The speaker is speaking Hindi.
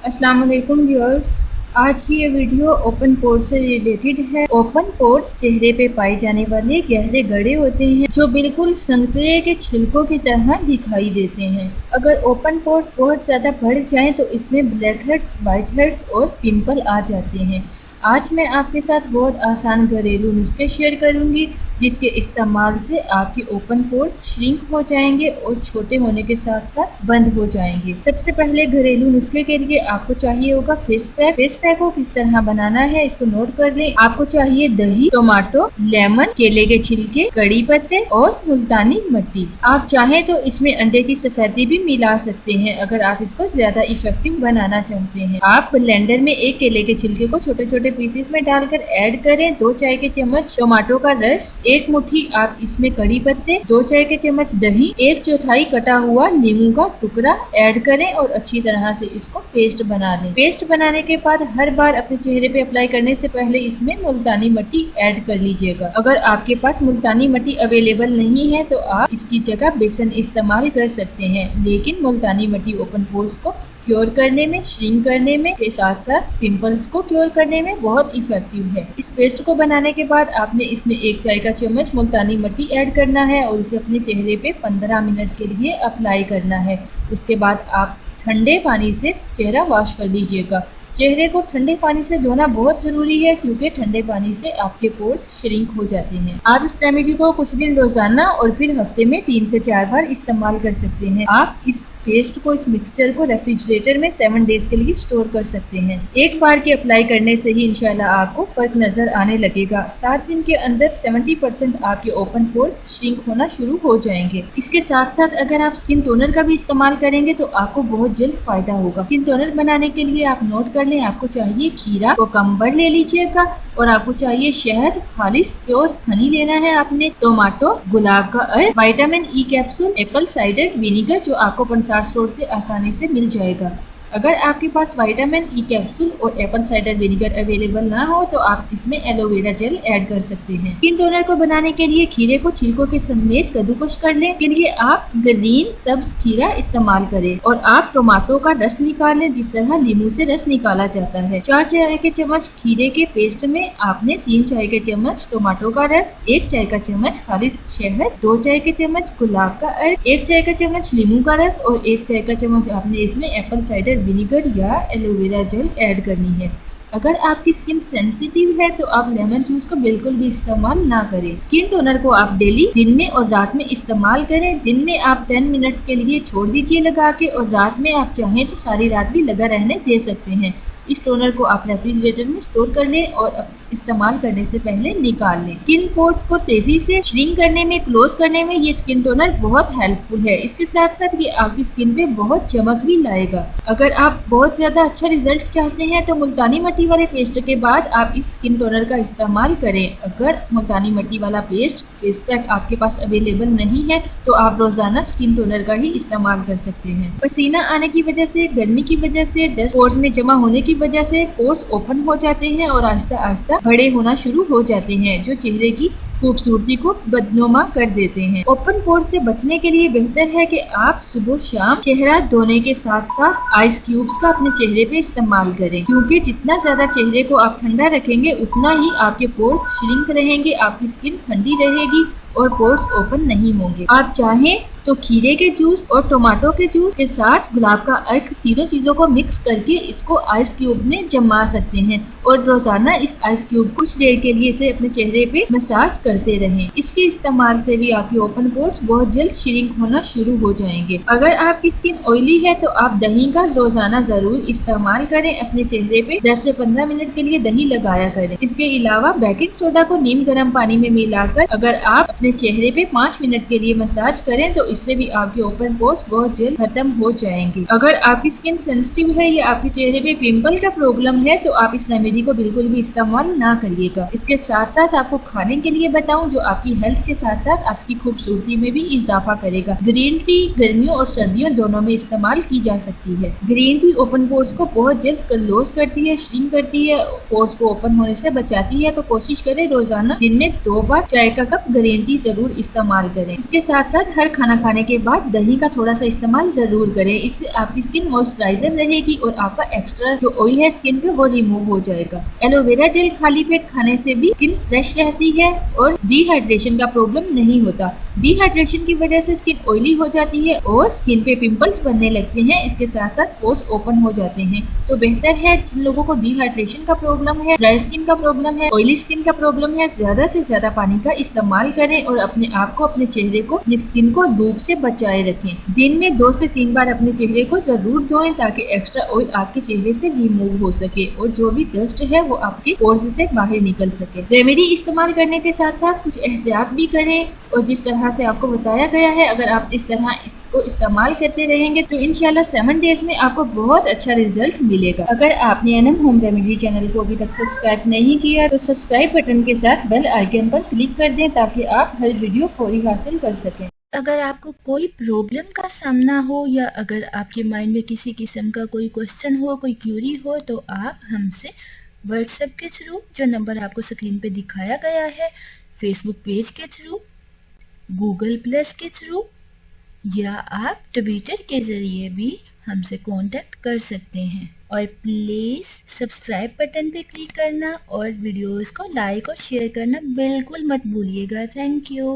अस्सलाम वालेकुम व्यूअर्स। आज की ये वीडियो ओपन पोर्स से रिलेटेड है। ओपन पोर्स चेहरे पे पाए जाने वाले गहरे गड्ढे होते हैं जो बिल्कुल संतरे के छिलकों की तरह दिखाई देते हैं। अगर ओपन पोर्स बहुत ज़्यादा बढ़ जाएं तो इसमें ब्लैक हेड्स, वाइट हेड्स और पिंपल आ जाते हैं। आज मैं आपके साथ बहुत आसान घरेलू नुस्खे शेयर करूंगी जिसके इस्तेमाल से आपके ओपन पोर्स श्रिंक हो जाएंगे और छोटे होने के साथ साथ बंद हो जाएंगे। सबसे पहले घरेलू नुस्खे के लिए आपको चाहिए होगा फेस पैक। फेस पैक को किस तरह बनाना है इसको नोट कर लें। आपको चाहिए दही, टमाटो, लेमन, केले के छिलके, कड़ी पत्ते और मुल्तानी मिट्टी। आप चाहें तो इसमें अंडे की सफेदी भी मिला सकते हैं अगर आप इसको ज्यादा इफेक्टिव बनाना चाहते हैं। आप ब्लेंडर में एक केले के छिलके को छोटे छोटे पीसेस में डालकर ऐड करें। 2 चाय के चम्मच टमाटो का रस, 1 मुट्ठी आप इसमें कड़ी पत्ते, 2 चाय के चम्मच दही, 1/4 कटा हुआ नींबू का टुकड़ा ऐड करें और अच्छी तरह से इसको पेस्ट बना लें। पेस्ट बनाने के बाद हर बार अपने चेहरे पे अप्लाई करने से पहले इसमें मुल्तानी मिट्टी ऐड कर लीजिएगा। अगर आपके पास मुल्तानी मिट्टी अवेलेबल नहीं है तो आप इसकी जगह बेसन इस्तेमाल कर सकते हैं, लेकिन मुल्तानी मिट्टी ओपन पोर्स को क्योर करने में, श्रिंक करने में के साथ साथ पिंपल्स को क्योर करने में बहुत इफेक्टिव है। इस पेस्ट को बनाने के बाद आपने इसमें 1 चाय का चम्मच मुल्तानी मिट्टी ऐड करना है और इसे अपने चेहरे पे 15 मिनट के लिए अप्लाई करना है। उसके बाद आप ठंडे पानी से चेहरा वॉश कर लीजिएगा। चेहरे को ठंडे पानी से धोना बहुत जरूरी है क्योंकि ठंडे पानी से आपके पोर्स श्रिंक हो जाते हैं। आप इस रेमेडी को कुछ दिन रोजाना और फिर हफ्ते में 3 से 4 बार इस्तेमाल कर सकते हैं। आप इस पेस्ट को, इस मिक्सचर को रेफ्रिजरेटर में 7 डेज के लिए स्टोर कर सकते हैं। एक बार के अप्लाई करने से ही इंशाल्लाह आपको फर्क नजर आने लगेगा। 7 दिन के अंदर 70% आपके ओपन पोर्स श्रिंक होना शुरू हो जाएंगे। इसके साथ साथ अगर आप स्किन टोनर का भी इस्तेमाल करेंगे तो आपको बहुत जल्द फायदा होगा। स्किन टोनर बनाने के लिए आप नोट कर लें, आपको चाहिए खीरा, कोकम्बर ले लीजिएगा और आपको चाहिए शहद, खालिस प्योर हनी लेना है आपने, टोमेटो, गुलाब का अर्क, vitamin E capsule, Apple cider vinegar जो आपको पंसार स्टोर से आसानी से मिल जाएगा। अगर आपके पास विटामिन ई कैप्सूल और एप्पल साइडर विनेगर अवेलेबल ना हो तो आप इसमें एलोवेरा जेल ऐड कर सकते हैं। स्किन टोनर को बनाने के लिए खीरे को छिलकों के समेत कद्दूकस कर लें। के लिए आप ग्रीन सब्ज खीरा इस्तेमाल करें और आप टमाटो का रस निकाल लें जिस तरह नींबू से रस निकाला जाता है। 4 चाय के चम्मच खीरे के पेस्ट में आपने 3 चाय के चम्मच टमाटो का रस, 1 चाय का चम्मच खालिस शहद, 2 चाय के चम्मच गुलाब का अर्क, 1 चाय का चम्मच नींबू का रस और 1 चाय का चम्मच आपने इसमें एप्पल साइडर विनेगर या एलोवेरा जेल ऐड करनी है। अगर आपकी स्किन सेंसिटिव है तो आप लेमन जूस को बिल्कुल भी इस्तेमाल ना करें। स्किन टोनर को आप डेली दिन में और रात में इस्तेमाल करें। दिन में आप 10 मिनट्स के लिए छोड़ दीजिए लगा के और रात में आप चाहें तो सारी रात भी लगा रहने दे सकते हैं। इस टोनर को आप रेफ्रिजरेटर में स्टोर कर लें और इस्तेमाल करने से पहले निकाल लें। स्किन पोर्स को तेजी से श्रिंक करने में, क्लोज करने में ये स्किन टोनर बहुत हेल्पफुल है। इसके साथ साथ ये आपकी स्किन पे बहुत चमक भी लाएगा। अगर आप बहुत ज्यादा अच्छा रिजल्ट चाहते हैं तो मुल्तानी मिट्टी वाले पेस्ट के बाद आप इस स्किन टोनर का इस्तेमाल करें। अगर मुल्तानी मिट्टी वाला पेस्ट, फेस पैक आपके पास अवेलेबल नहीं है तो आप रोजाना स्किन टोनर का ही इस्तेमाल कर सकते हैं। पसीना आने की वजह से, गर्मी की वजह से, डस्ट पोर्स में जमा होने की वजह से पोर्स ओपन हो जाते हैं और आहिस्ता आहिस्ता बड़े होना शुरू हो जाते हैं जो चेहरे की खूबसूरती को बदनुमा कर देते हैं। ओपन पोर्स से बचने के लिए बेहतर है कि आप सुबह शाम चेहरा धोने के साथ साथ आइस क्यूब्स का अपने चेहरे पे इस्तेमाल करें क्योंकि जितना ज्यादा चेहरे को आप ठंडा रखेंगे उतना ही आपके पोर्स श्रिंक रहेंगे, आपकी स्किन ठंडी रहेगी और पोर्स ओपन नहीं होंगे। आप चाहें तो खीरे के जूस और टमाटो के जूस के साथ गुलाब का अर्क, तीनों चीजों को मिक्स करके इसको आइस क्यूब में जमा सकते हैं और रोजाना इस आइस क्यूब कुछ देर के लिए इसे अपने चेहरे पे मसाज करते रहें। इसके इस्तेमाल से भी आपके ओपन पोर्स बहुत जल्द श्रिंक होना शुरू हो जाएंगे। अगर आपकी स्किन ऑयली है तो आप दही का रोजाना जरूर इस्तेमाल करें। अपने चेहरे पे 10 से 15 मिनट के लिए दही लगाया करें। इसके अलावा बेकिंग सोडा को नीम गर्म पानी में मिलाकर अगर आप अपने चेहरे पे 5 मिनट के लिए मसाज करें तो इससे भी आपके ओपन पोर्स बहुत जल्द खत्म हो जाएंगे। अगर आपकी स्किन सेंसिटिव है या आपके चेहरे पे पिंपल का प्रॉब्लम है तो आप इस रेमेडी को बिल्कुल भी इस्तेमाल ना करिएगा। इसके साथ साथ आपको खाने के लिए बताऊं जो आपकी हेल्थ के साथ साथ आपकी खूबसूरती में भी इजाफा करेगा। ग्रीन टी गर्मियों और सर्दियों दोनों में इस्तेमाल की जा सकती है। ग्रीन टी ओपन पोर्स को बहुत जल्द क्लोज करती है, श्रिंक करती है, पोर्स को ओपन होने से बचाती है। तो कोशिश करें रोजाना दिन में 2 बार चाय का कप ग्रीन टी जरूर इस्तेमाल करें। इसके साथ साथ हर खाना खाने के बाद दही का थोड़ा सा इस्तेमाल जरूर करें, इससे आपकी स्किन मॉइस्चराइजर रहेगी और आपका एक्स्ट्रा जो ऑयल है स्किन पे वो रिमूव हो जाएगा। एलोवेरा जेल खाली पेट खाने से भी स्किन फ्रेश रहती है और डिहाइड्रेशन का प्रॉब्लम नहीं होता। डिहाइड्रेशन की वजह से स्किन ऑयली हो जाती है और स्किन पे पिंपल्स बनने लगते हैं, इसके साथ साथ पोर्स ओपन हो जाते हैं। तो बेहतर है जिन लोगों को डिहाइड्रेशन का प्रॉब्लम है, ड्राई स्किन का प्रॉब्लम है, ऑयली स्किन का प्रॉब्लम है, ज्यादा से ज्यादा पानी का इस्तेमाल करें और अपने आप को, अपने चेहरे को, स्किन को धूप से बचाए रखें। दिन में 2 से 3 बार अपने चेहरे को जरूर धोएं ताकि एक्स्ट्रा ऑयल आपके चेहरे से रिमूव हो सके और जो भी डस्ट है वो आपके पोर्स से बाहर निकल सके। रेमेडी इस्तेमाल करने के साथ साथ कुछ एहतियात भी करें और जिस तरह से आपको बताया गया है, अगर आप इस तरह इसको इस्तेमाल करते रहेंगे तो इंशाल्लाह 7 डेज में आपको बहुत अच्छा रिजल्ट मिलेगा। अगर आपने एनएम होम रेमेडी चैनल को अभी तक सब्सक्राइब नहीं किया तो सब्सक्राइब बटन के साथ बेल आइकन पर क्लिक कर दें ताकि आप हर वीडियो फौरी हासिल कर सकें। अगर आपको कोई प्रॉब्लम का सामना हो या अगर आपके माइंड में किसी किस्म का कोई क्वेश्चन हो, कोई क्यूरी हो, तो आप हमसे व्हाट्सएप के थ्रू, जो नंबर आपको स्क्रीन पे दिखाया गया है, फेसबुक पेज के थ्रू, गूगल प्लस के थ्रू या आप ट्विटर के ज़रिए भी हमसे कांटेक्ट कर सकते हैं। और प्लीज़ सब्सक्राइब बटन पे क्लिक करना और वीडियोस को लाइक और शेयर करना बिल्कुल मत भूलिएगा। Thank you.